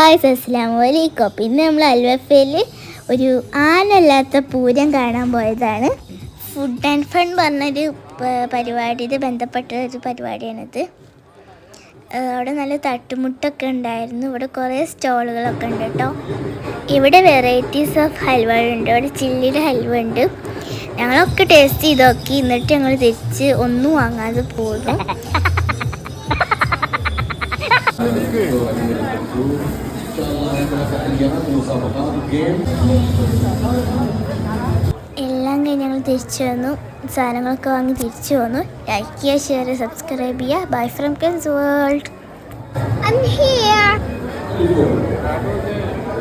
Guys അസ്സലാമു അലൈക്കും. പിന്നെ നമ്മൾ അൽവഫയിൽ ഒരു ആനല്ലാത്ത പൂരം കാണാൻ പോയതാണ്. ഫുഡ് ആൻഡ് ഫൺ പറഞ്ഞൊരു പരിപാടിയിൽ ബന്ധപ്പെട്ട ഒരു പരിപാടിയാണിത്. അവിടെ നല്ല തട്ടുമുട്ടൊക്കെ ഉണ്ടായിരുന്നു. ഇവിടെ കുറേ സ്റ്റോളുകളൊക്കെ ഉണ്ട് കേട്ടോ. ഇവിടെ വെറൈറ്റീസ് ഓഫ് ഹൽവ ഉണ്ട്. ഇവിടെ ചില്ലിയുടെ ഹൽവ ഉണ്ട്. ഞങ്ങളൊക്കെ ടേസ്റ്റ് ചെയ്ത് നോക്കി. എന്നിട്ട് ഞങ്ങൾ തിരിച്ച് ഒന്നും വാങ്ങാതെ പോകുന്നു. എല്ലാം കഴിഞ്ഞ് ഞങ്ങൾ തിരിച്ചു വന്നു. സാധനങ്ങളൊക്കെ വാങ്ങി തിരിച്ചു വന്നു. ലൈക്ക് ചെയ്യുക, ഷെയർ ചെയ്യുക, സബ്സ്ക്രൈബ് ചെയ്യുക. Bye from Ken's world. I'm here.